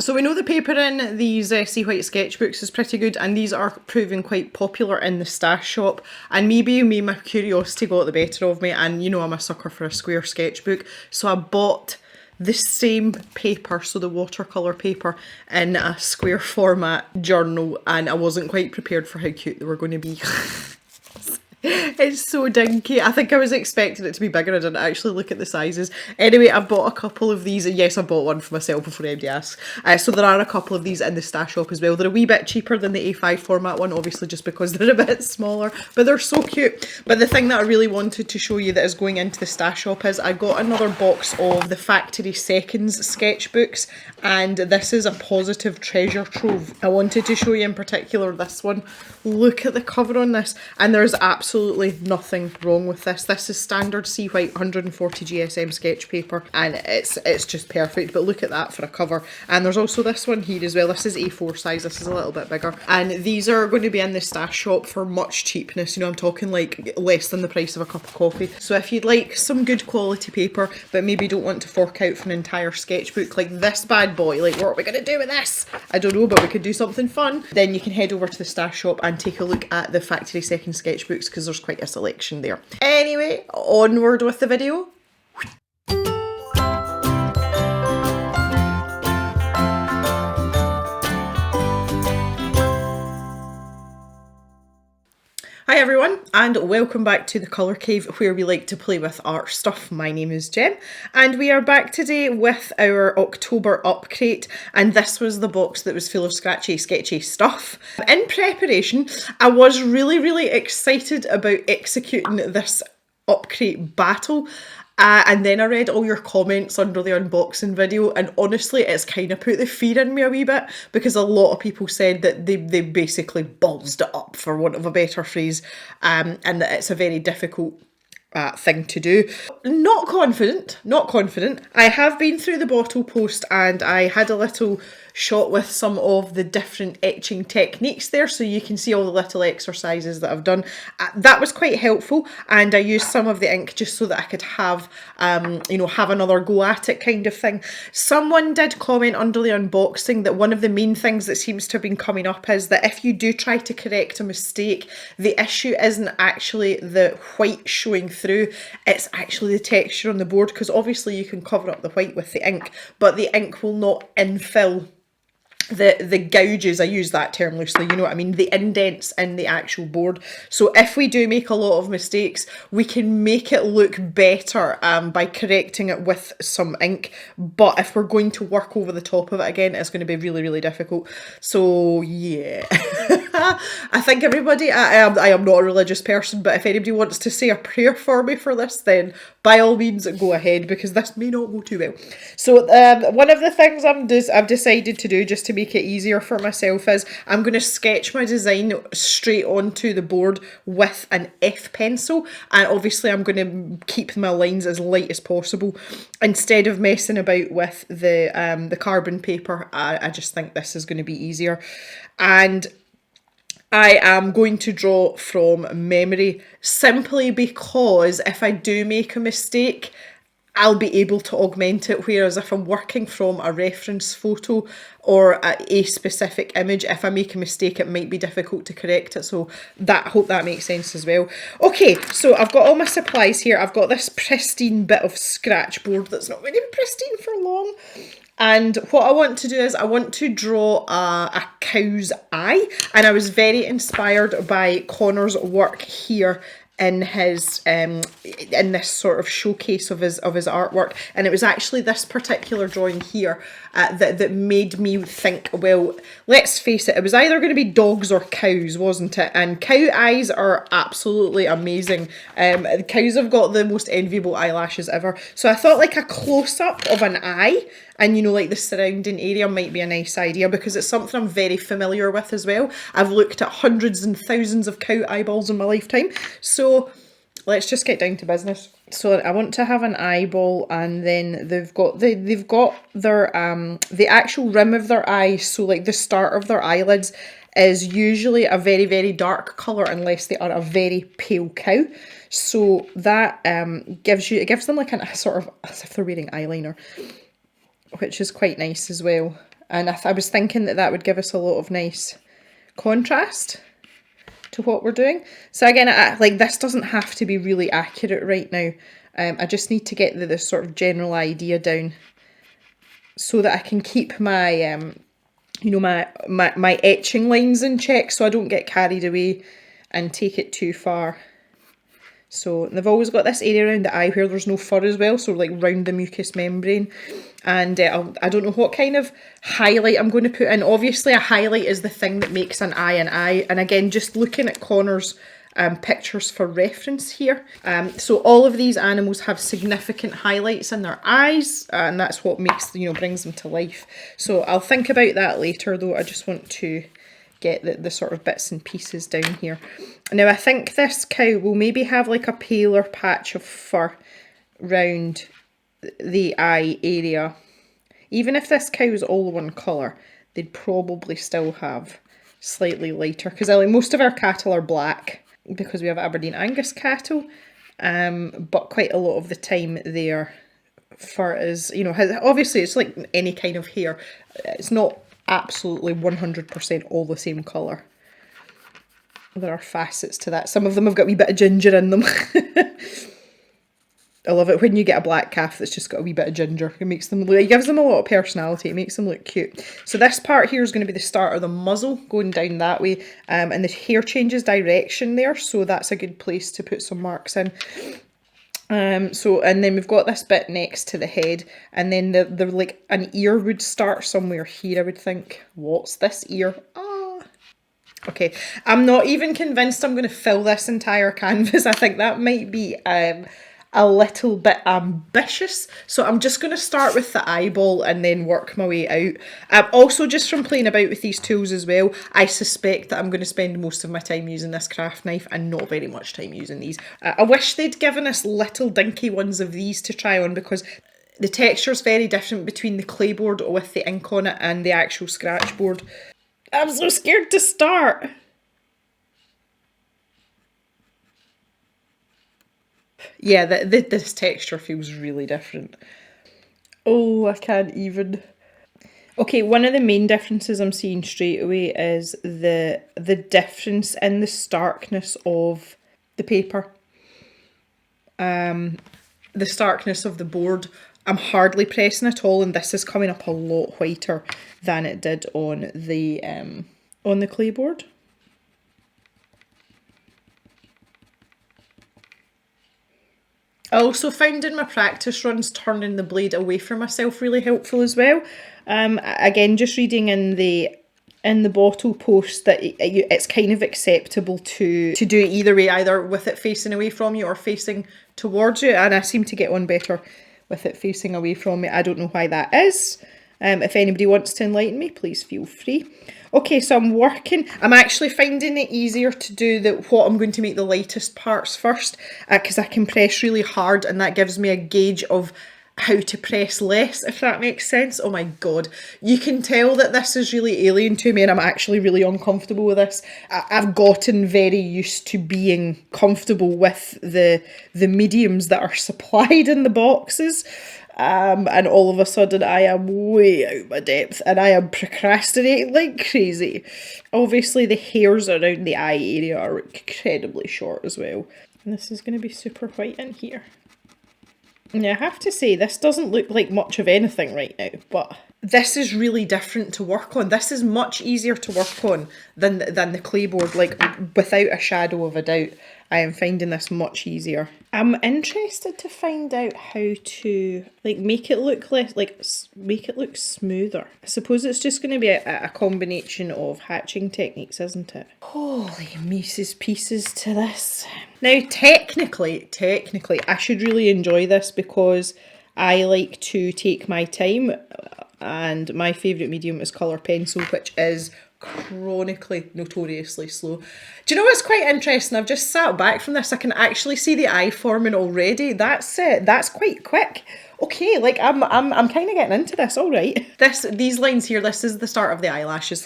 So we know the paper in these Sea White sketchbooks is pretty good, and these are proving quite popular in the stash shop, and maybe my curiosity got the better of me, and you know I'm a sucker for a square sketchbook, so I bought the same paper, so the watercolour paper, in a square format journal, and I wasn't quite prepared for how cute they were going to be. It's so dinky. I think I was expecting it to be bigger. I didn't actually look at the sizes. Anyway, I bought a couple of these. Yes, I bought one for myself before anybody asks. So there are a couple of these in the stash shop as well. They're a wee bit cheaper than the A5 format one, obviously just because they're a bit smaller. But they're so cute. But the thing that I really wanted to show you that is going into the stash shop is I got another box of the Factory Seconds sketchbooks. And this is a positive treasure trove. I wanted to show you in particular this one. Look at the cover on this. And there's absolutely nothing wrong with this. This is standard Sea White 140 GSM sketch paper, and it's just perfect. But look at that for a cover. And there's also this one here as well. This is A4 size. This is a little bit bigger. And these are going to be in the stash shop for much cheapness. You know, I'm talking like less than the price of a cup of coffee. So if you'd like some good quality paper, but maybe don't want to fork out for an entire sketchbook like this bad boy, like what are we going to do with this? I don't know, but we could do something fun. Then you can head over to the stash shop and take a look at the Factory Second sketchbooks, because there's quite a selection there. Anyway, onward with the video. Hi everyone, and welcome back to the Colour Cave, where we like to play with art stuff. My name is Jem, and we are back today with our October Upcrate, and this was the box that was full of scratchy, sketchy stuff. In preparation, I was really excited about executing this Upcrate battle. And then I read all your comments under the unboxing video, and honestly it's kind of put the fear in me a wee bit, because a lot of people said that they basically ballsed it up, for want of a better phrase, and that it's a very difficult thing to do. Not confident. I have been through the bottle post and I had a little shot with some of the different etching techniques there, so you can see all the little exercises that I've done. That was quite helpful, and I used some of the ink just so that I could have have another go at it, kind of thing. Someone did comment under the unboxing that one of the main things that seems to have been coming up is that if you do try to correct a mistake, the issue isn't actually the white showing through, it's actually the texture on the board, because obviously you can cover up the white with the ink, but the ink will not infill the gouges, I use that term loosely, you know what I mean, the indents in the actual board. So if we do make a lot of mistakes, we can make it look better by correcting it with some ink, but if we're going to work over the top of it again, it's going to be really difficult. So yeah. I think everybody, I am not a religious person, but if anybody wants to say a prayer for me for this, then by all means go ahead, because this may not go too well. So one of the things I've decided to do, just to make it easier for myself, is I'm going to sketch my design straight onto the board with an F pencil, and obviously I'm going to keep my lines as light as possible instead of messing about with the carbon paper. I just think this is going to be easier, and I am going to draw from memory, simply because if I do make a mistake, I'll be able to augment it, whereas if I'm working from a reference photo or a specific image, if I make a mistake, it might be difficult to correct it. So hope that makes sense as well. Okay, so I've got all my supplies here. I've got this pristine bit of Scratchbord that's not going to be pristine for long. And what I want to do is I want to draw a cow's eye, and I was very inspired by Connor's work here in his in this sort of showcase of his artwork, and it was actually this particular drawing here that made me think, well, let's face it, it was either going to be dogs or cows, wasn't it? And cow eyes are absolutely amazing. Cows have got the most enviable eyelashes ever, so I thought like a close-up of an eye and, you know, like the surrounding area might be a nice idea, because it's something I'm very familiar with as well. I've looked at hundreds and thousands of cow eyeballs in my lifetime. So let's just get down to business. So I want to have an eyeball, and then they've got their the actual rim of their eyes, so like the start of their eyelids is usually a very dark colour unless they are a very pale cow. So that gives them like a sort of, as if they're wearing eyeliner, which is quite nice as well. And I was thinking that would give us a lot of nice contrast to what we're doing. So again, like this doesn't have to be really accurate right now. I just need to get the sort of general idea down so that I can keep my, you know, my etching lines in check so I don't get carried away and take it too far. So they've always got this area around the eye where there's no fur as well, so like round the mucous membrane. And I don't know what kind of highlight I'm going to put in. Obviously a highlight is the thing that makes an eye an eye. And again, just looking at Connor's pictures for reference here. So all of these animals have significant highlights in their eyes, and that's what makes, you know, brings them to life. So I'll think about that later though. I just want to get the sort of bits and pieces down here. Now I think this cow will maybe have like a paler patch of fur round the eye area. Even if this cow is all one colour, they'd probably still have slightly lighter, because like most of our cattle are black because we have Aberdeen Angus cattle, but quite a lot of the time their fur is, you know, obviously it's like any kind of hair, it's not absolutely 100% all the same colour. There are facets to that. Some of them have got a wee bit of ginger in them. I love it when you get a black calf that's just got a wee bit of ginger. It makes them look, it gives them a lot of personality. It makes them look cute. So this part here is going to be the start of the muzzle going down that way. And the hair changes direction there, so that's a good place to put some marks in. And then we've got this bit next to the head, and then the like an ear would start somewhere here, I would think. What's this ear? Okay, I'm not even convinced I'm going to fill this entire canvas. I think that might be a little bit ambitious. So I'm just going to start with the eyeball and then work my way out. Also, just from playing about with these tools as well, I suspect that I'm going to spend most of my time using this craft knife and not very much time using these. I wish they'd given us little dinky ones of these to try on, because the texture is very different between the clay board with the ink on it and the actual scratch board. I'm so scared to start. Yeah, this texture feels really different. Oh, I can't even. Okay, one of the main differences I'm seeing straight away is the difference in the starkness of the paper. The starkness of the board. I'm hardly pressing at all, and this is coming up a lot whiter than it did on the clay board. I also found in my practice runs turning the blade away from myself really helpful as well. Again, just reading in the bottle post that it's kind of acceptable to do it either way, either with it facing away from you or facing towards you, and I seem to get on better with it facing away from me. I don't know why that is. If anybody wants to enlighten me, please feel free. Okay, so I'm actually finding it easier to do what I'm going to make the lightest parts first, because I can press really hard and that gives me a gauge of how to press less, if that makes sense. Oh my god, you can tell that this is really alien to me and I'm actually really uncomfortable with this. I've gotten very used to being comfortable with the mediums that are supplied in the boxes. And all of a sudden I am way out of my depth and I am procrastinating like crazy. Obviously the hairs around the eye area are incredibly short as well. And this is going to be super white in here. Now I have to say, this doesn't look like much of anything right now, but this is really different to work on. This is much easier to work on than the clay board, like without a shadow of a doubt. I am finding this much easier. I'm interested to find out how to make it look less, make it look smoother. I suppose it's just going to be a combination of hatching techniques, isn't it? Holy Mrs. pieces to this. Now, technically, I should really enjoy this because I like to take my time, and my favourite medium is colour pencil, which is chronically, notoriously slow. Do you know what's quite interesting? I've just sat back from this. I can actually see the eye forming already. That's quite quick. Okay, I'm kind of getting into this. All right. These lines here. This is the start of the eyelashes.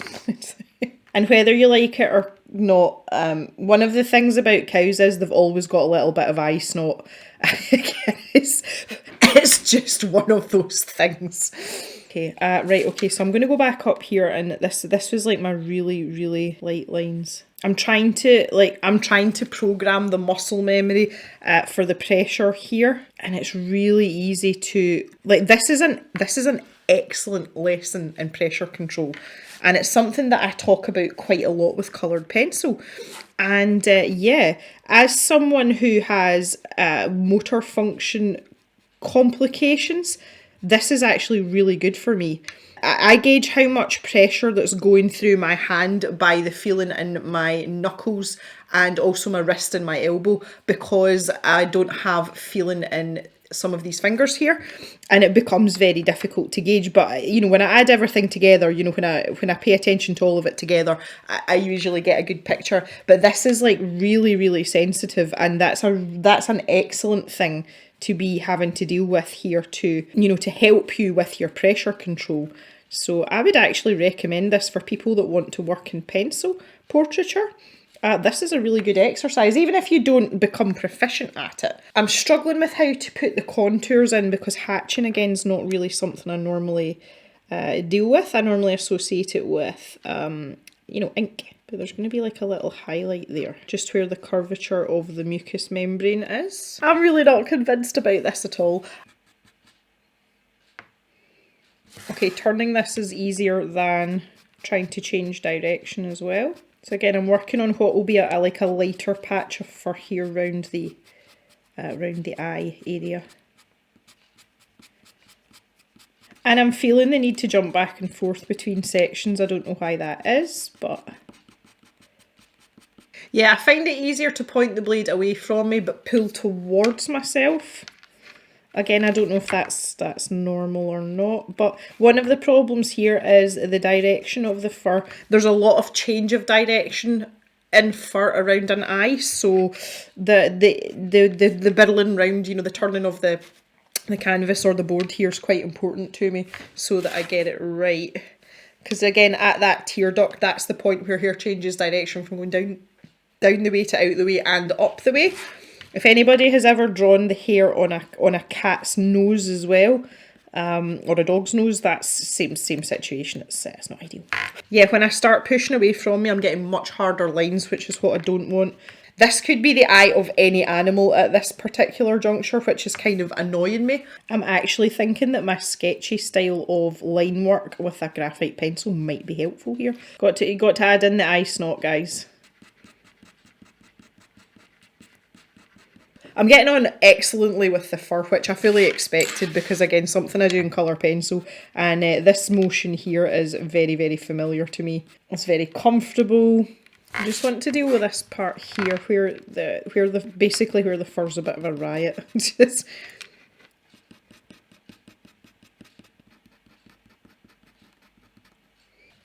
And whether you like it or not, one of the things about cows is they've always got a little bit of eye snot. It's just one of those things. Okay, right, okay, so I'm going to go back up here, and this was like my really light lines. I'm trying to program the muscle memory for the pressure here, and it's really easy to, like, this is an excellent lesson in pressure control, and it's something that I talk about quite a lot with coloured pencil. And yeah, as someone who has motor function complications, this is actually really good for me. I gauge how much pressure that's going through my hand by the feeling in my knuckles and also my wrist and my elbow, because I don't have feeling in some of these fingers here, and it becomes very difficult to gauge. But you know, when I add everything together, you know, when I pay attention to all of it together, I usually get a good picture. But this is like really sensitive, and that's an excellent thing to be having to deal with here to, you know, to help you with your pressure control. So I would actually recommend this for people that want to work in pencil portraiture. This is a really good exercise, even if you don't become proficient at it. I'm struggling with how to put the contours in, because hatching again is not really something I normally deal with. I normally associate it with, you know, ink. But there's going to be like a little highlight there, just where the curvature of the mucous membrane is. I'm really not convinced about this at all. Okay, turning this is easier than trying to change direction as well. So again, I'm working on what will be like a lighter patch of fur here round the eye area. And I'm feeling the need to jump back and forth between sections. I don't know why that is, but yeah, I find it easier to point the blade away from me but pull towards myself. Again, I don't know if that's normal or not, but one of the problems here is the direction of the fur. There's a lot of change of direction in fur around an eye, so the birling round, you know, the turning of the canvas or the board here is quite important to me, so that I get it right. Because again, at that tear duct, that's the point where hair changes direction from going down the way to out the way and up the way. If anybody has ever drawn the hair on a cat's nose as well, or a dog's nose, that's same situation. It's not ideal. Yeah, when I start pushing away from me, I'm getting much harder lines, which is what I don't want. This could be the eye of any animal at this particular juncture, which is kind of annoying me. I'm actually thinking that my sketchy style of line work with a graphite pencil might be helpful here. Got to add in the eye snot, guys. I'm getting on excellently with the fur, which I fully expected, because again, something I do in colour pencil, and this motion here is very familiar to me. It's very comfortable. I just want to deal with this part here, where the fur's a bit of a riot.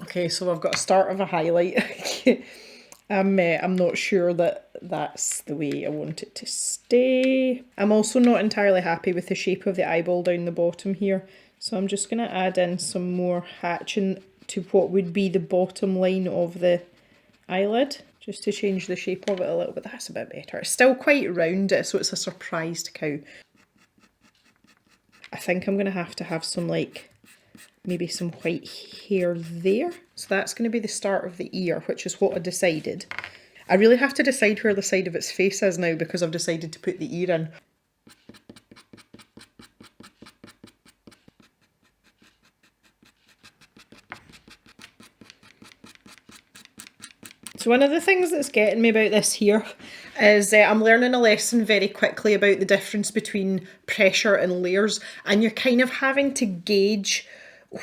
Okay, so I've got a start of a highlight. I'm not sure that that's the way I want it to stay. I'm also not entirely happy with the shape of the eyeball down the bottom here, so I'm just going to add in some more hatching to what would be the bottom line of the eyelid, just to change the shape of it a little bit. That's a bit better. It's still quite round, so it's a surprised cow. I think I'm going to have some, like, maybe some white hair there. So that's going to be the start of the ear, which is what I decided. I really have to decide where the side of its face is now, because I've decided to put the ear in. So one of the things that's getting me about this here is I'm learning a lesson very quickly about the difference between pressure and layers, and you're kind of having to gauge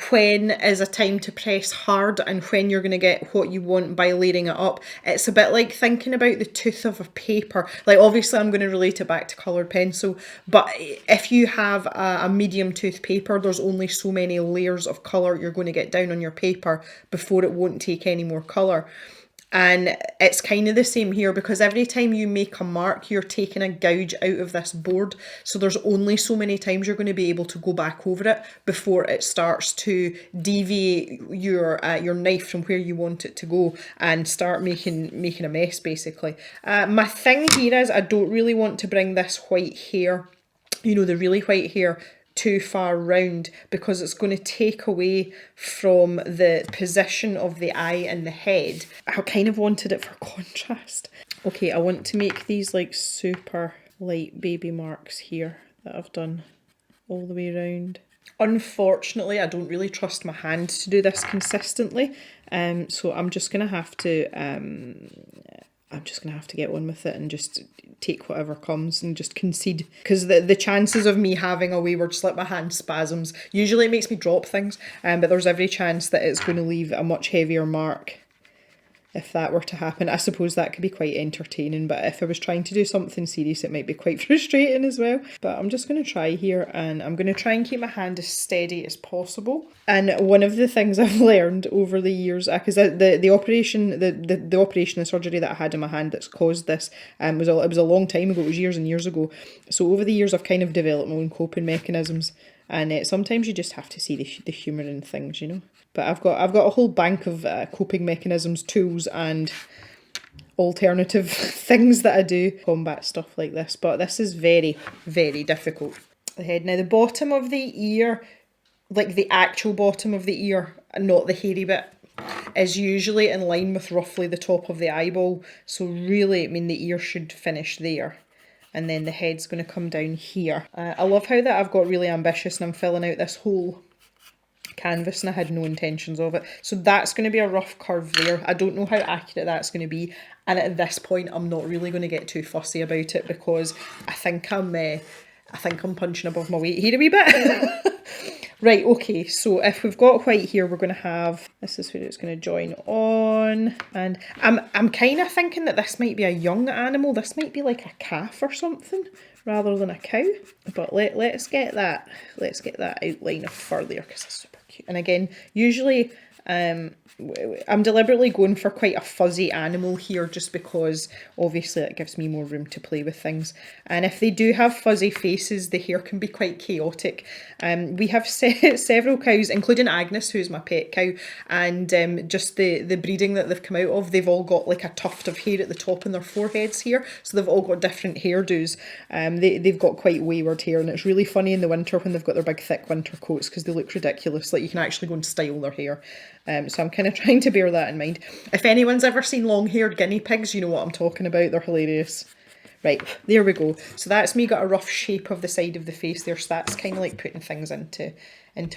when is a time to press hard and when you're going to get what you want by layering it up. It's a bit like thinking about the tooth of a paper. Like, obviously I'm going to relate it back to coloured pencil, but if you have a medium tooth paper, there's only so many layers of colour you're going to get down on your paper before it won't take any more colour. And it's kind of the same here, because every time you make a mark, you're taking a gouge out of this board. So there's only so many times you're going to be able to go back over it before it starts to deviate your knife from where you want it to go and start making a mess, basically. My thing here is I don't really want to bring this white hair, you know, the really white hair, too far round, because it's going to take away from the position of the eye and the head. I kind of wanted it for contrast. Okay, I want to make these like super light baby marks here that I've done all the way around. Unfortunately, I don't really trust my hand to do this consistently, so I'm just gonna have to get on with it and just take whatever comes and just concede, because the chances of me having a wayward slip, my hand spasms, usually it makes me drop things, but there's every chance that it's going to leave a much heavier mark if that were to happen. I suppose that could be quite entertaining, but if I was trying to do something serious, it might be quite frustrating as well. But I'm just going to try here, and I'm going to try and keep my hand as steady as possible. And one of the things I've learned over the years, because the operation, the surgery that I had in my hand that's caused this, it was a long time ago. It was years and years ago. So over the years, I've kind of developed my own coping mechanisms, and sometimes you just have to see the humour in things, you know. But I've got a whole bank of coping mechanisms, tools, and alternative things that I do to combat stuff like this. But this is very, very difficult. The head. Now the bottom of the ear, like the actual bottom of the ear, not the hairy bit, is usually in line with roughly the top of the eyeball. So really, I mean, the ear should finish there. And then the head's going to come down here. I love how that I've got really ambitious and I'm filling out this whole canvas and I had no intentions of it. So that's going to be a rough curve there. I don't know how accurate that's going to be, and at this point I'm not really going to get too fussy about it, because I think I'm punching above my weight here a wee bit. Right, okay, so if we've got white here, we're going to have, this is where it's going to join on, and I'm kind of thinking that this might be a young animal. This might be like a calf or something rather than a cow. But let's get that outline further, because it's super cute. And again, usually I'm deliberately going for quite a fuzzy animal here, just because obviously it gives me more room to play with things. And if they do have fuzzy faces, the hair can be quite chaotic. We have several cows, including Agnes, who's my pet cow, and just the breeding that they've come out of, they've all got like a tuft of hair at the top in their foreheads here, so they've all got different hairdos. They've got quite wayward hair, and it's really funny in the winter when they've got their big thick winter coats, because they look ridiculous. Like, you can actually go and style their hair. So I'm kind of trying to bear that in mind. If anyone's ever seen long-haired guinea pigs, you know what I'm talking about. They're hilarious. Right, there we go. So that's me got a rough shape of the side of the face there. So that's kind of like putting things into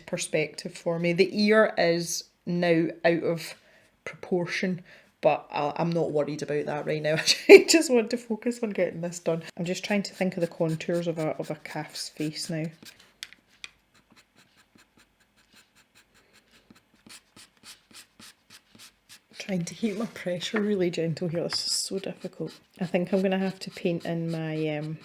perspective for me. The ear is now out of proportion, but I'm not worried about that right now. I just want to focus on getting this done. I'm just trying to think of the contours of a calf's face now. Trying to keep my pressure really gentle here. This is so difficult. I think I'm going to have to paint in my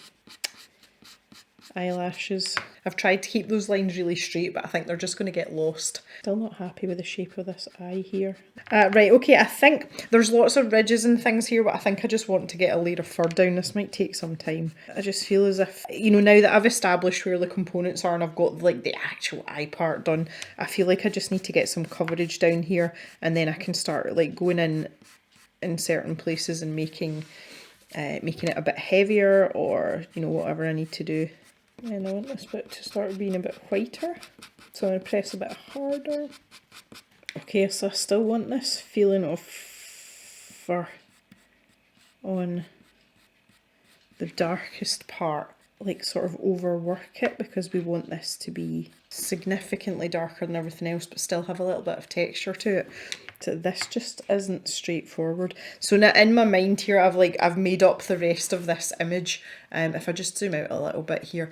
eyelashes. I've tried to keep those lines really straight, but I think they're just going to get lost. Still not happy with the shape of this eye here. Right, okay, I think there's lots of ridges and things here, but I think I just want to get a layer of fur down. This might take some time. I just feel as if, you know, now that I've established where the components are and I've got like the actual eye part done, I feel like I just need to get some coverage down here, and then I can start like going in certain places and making it a bit heavier, or, you know, whatever I need to do. And I want this bit to start being a bit whiter, so I'm going to press a bit harder. Okay, so I still want this feeling of fur on the darkest part, like sort of overwork it, because we want this to be significantly darker than everything else but still have a little bit of texture to it. So this just isn't straightforward. So now in my mind here, I've made up the rest of this image. If I just zoom out a little bit here,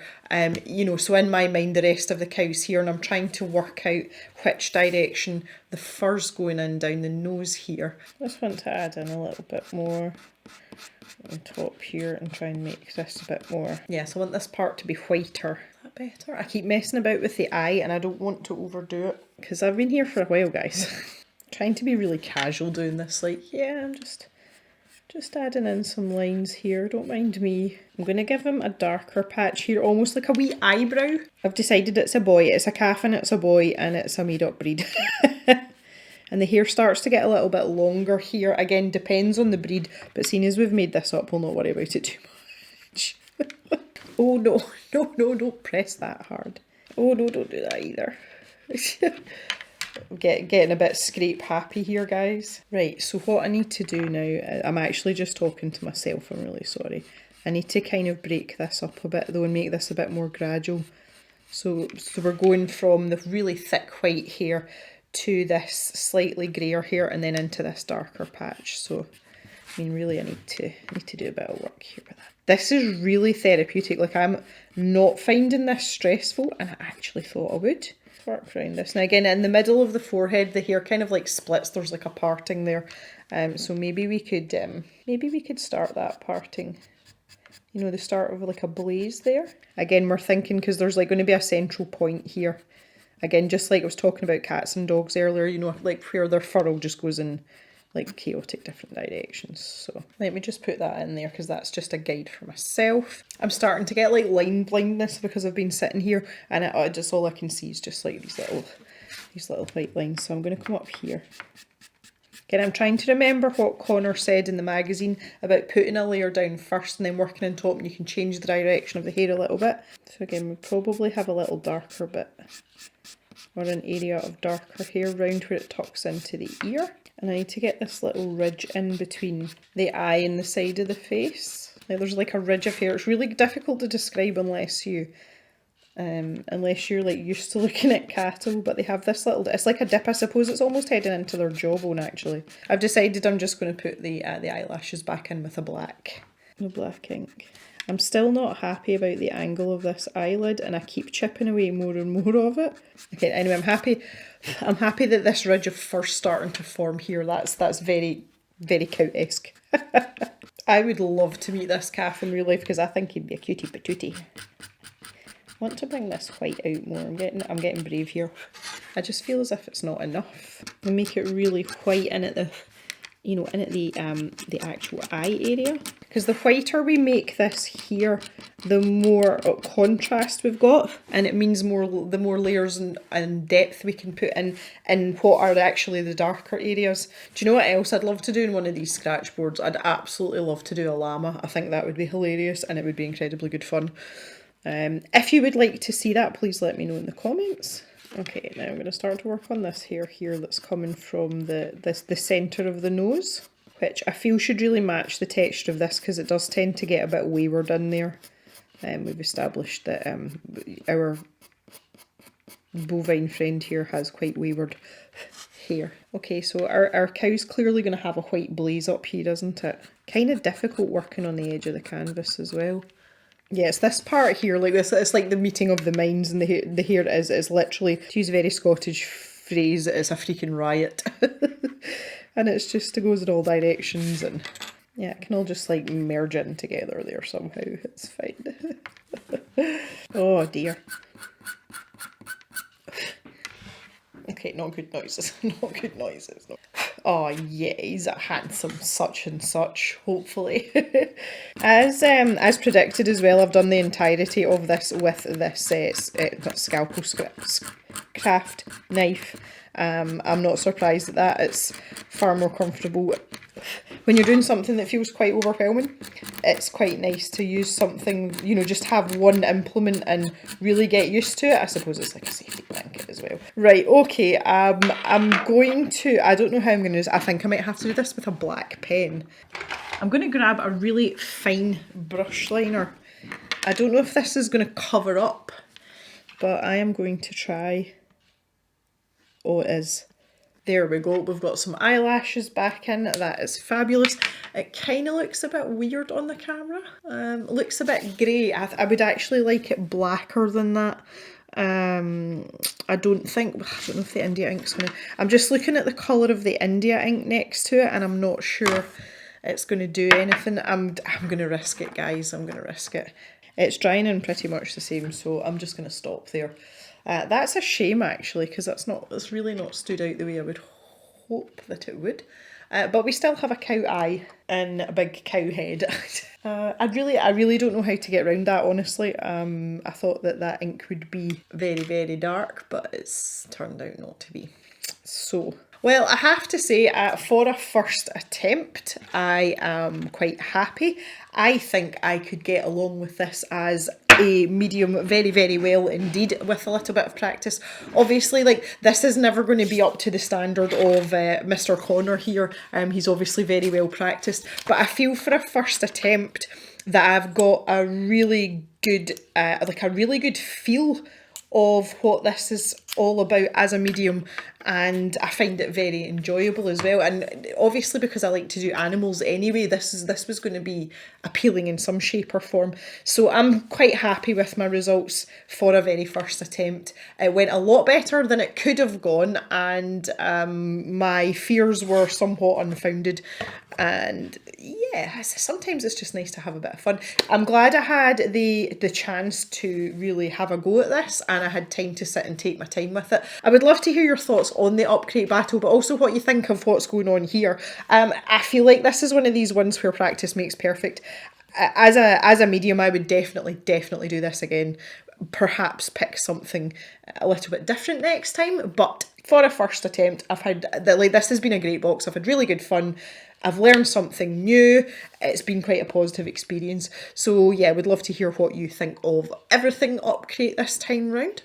you know, so in my mind the rest of the cow's here, and I'm trying to work out which direction the fur's going in down the nose here. I just want to add in a little bit more on top here and try and make this a bit more. Yeah, so I want this part to be whiter. Is that better? I keep messing about with the eye and I don't want to overdo it, because I've been here for a while, guys. Trying to be really casual doing this, like, yeah, I'm just adding in some lines here, don't mind me. I'm going to give him a darker patch here, almost like a wee eyebrow. I've decided it's a boy, it's a calf and it's a boy, and it's a made up breed. And the hair starts to get a little bit longer here. Again, depends on the breed, but seeing as we've made this up, we'll not worry about it too much. Oh no, don't press that hard. Oh no, don't do that either. Getting a bit scrape happy here, guys. Right, so what I need to do now, I'm actually just talking to myself, I'm really sorry. I need to kind of break this up a bit though and make this a bit more gradual. So we're going from the really thick white hair to this slightly greyer hair and then into this darker patch. So, I mean, really I need to do a bit of work here with that. This is really therapeutic. Like, I'm not finding this stressful, and I actually thought I would. Work around this. Now again, in the middle of the forehead, the hair kind of like splits. There's like a parting there. So maybe we could start that parting. You know, the start of like a blaze there. Again, we're thinking, because there's like going to be a central point here. Again, just like I was talking about cats and dogs earlier, you know, like where their fur all just goes in like chaotic different directions. So let me just put that in there because that's just a guide for myself. I'm starting to get like line blindness because I've been sitting here and just all I can see is just like these little white lines. So I'm going to come up here. Again, I'm trying to remember what Connor said in the magazine about putting a layer down first and then working on top, and you can change the direction of the hair a little bit. So again, we probably have a little darker bit or an area of darker hair round where it tucks into the ear. And I need to get this little ridge in between the eye and the side of the face. Like there's like a ridge of hair. It's really difficult to describe unless you're like used to looking at cattle, but they have this little, it's like a dip, I suppose. It's almost heading into their jawbone actually. I've decided I'm just going to put the eyelashes back in with a black ink. I'm still not happy about the angle of this eyelid and I keep chipping away more and more of it. Okay, anyway, I'm happy that this ridge of fur's starting to form here. That's very, very cow-esque. I would love to meet this calf in real life because I think he'd be a cutie patootie. I want to bring this white out more. I'm getting brave here. I just feel as if it's not enough. I make it really white in at the, you know, in at the actual eye area. Because the whiter we make this here, the more contrast we've got, and it means the more layers and depth we can put in what are actually the darker areas. Do you know what else I'd love to do in one of these scratchboards? I'd absolutely love to do a llama. I think that would be hilarious and it would be incredibly good fun. If you would like to see that, please let me know in the comments. Okay, now I'm going to start to work on this hair here that's coming from the centre of the nose, which I feel should really match the texture of this because it does tend to get a bit wayward in there. We've established that our bovine friend here has quite wayward hair. Okay, so our cow's clearly going to have a white blaze up here, isn't it? Kind of difficult working on the edge of the canvas as well. Yeah, it's this part here, like this. It's like the meeting of the minds, and the hair is literally, to use a very Scottish phrase, it's a freaking riot. And it's just, it goes in all directions, and yeah, it can all just like merge in together there somehow. It's fine. Oh dear. Okay, not good noises. Not good noises. No. Oh yeah, he's a handsome such and such, hopefully. As predicted as well, I've done the entirety of this with this scalpel craft knife. I'm not surprised at that. It's far more comfortable when you're doing something that feels quite overwhelming. It's quite nice to use something, you know, just have one implement and really get used to it. I suppose it's like a safety blanket as well. Right, okay, I'm going to, I don't know how I'm going to do this. I think I might have to do this with a black pen. I'm going to grab a really fine brush liner. I don't know if this is going to cover up, but I am going to try. Oh, it is. There we go, we've got some eyelashes back in, that is fabulous. It kind of looks a bit weird on the camera, looks a bit grey. I would actually like it blacker than that. I don't know if the India ink's gonna, I'm just looking at the colour of the India ink next to it and I'm not sure it's going to do anything. I'm going to risk it, guys, I'm going to risk it. It's drying in pretty much the same, so I'm just going to stop there. That's a shame actually, because that's really not stood out the way I would hope that it would. But we still have a cow eye and a big cow head. I really don't know how to get around that, honestly. I thought that ink would be very, very dark, but it's turned out not to be. So, well, I have to say, for a first attempt, I am quite happy. I think I could get along with this as a medium very, very well indeed with a little bit of practice. Obviously, like, this is never going to be up to the standard of Mr. Connor here. He's obviously very well practiced, but I feel for a first attempt that I've got a really good, like a really good feel of what this is all about as a medium, and I find it very enjoyable as well. And obviously, because I like to do animals anyway, this was going to be appealing in some shape or form. So I'm quite happy with my results for a very first attempt. It went a lot better than it could have gone, and my fears were somewhat unfounded. And yeah, sometimes it's just nice to have a bit of fun. I'm glad I had the chance to really have a go at this, and I had time to sit and take my time with it. I would love to hear your thoughts on the Upcrate battle, but also what you think of what's going on here. I feel like this is one of these ones where practice makes perfect. As a medium, I would definitely do this again. Perhaps pick something a little bit different next time, but for a first attempt, I've had, like, this has been a great box. I've had really good fun. I've learned something new. It's been quite a positive experience. So yeah, would love to hear what you think of everything Upcrate this time round.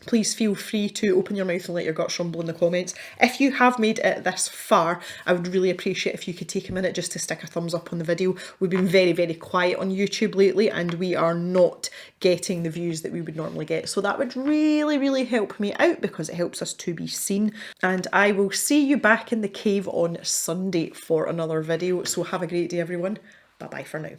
Please feel free to open your mouth and let your guts rumble in the comments. If you have made it this far, I would really appreciate if you could take a minute just to stick a thumbs up on the video. We've been very, very quiet on YouTube lately, and we are not getting the views that we would normally get. So that would really, really help me out, because it helps us to be seen. And I will see you back in the cave on Sunday for another video. So have a great day, everyone. Bye-bye for now.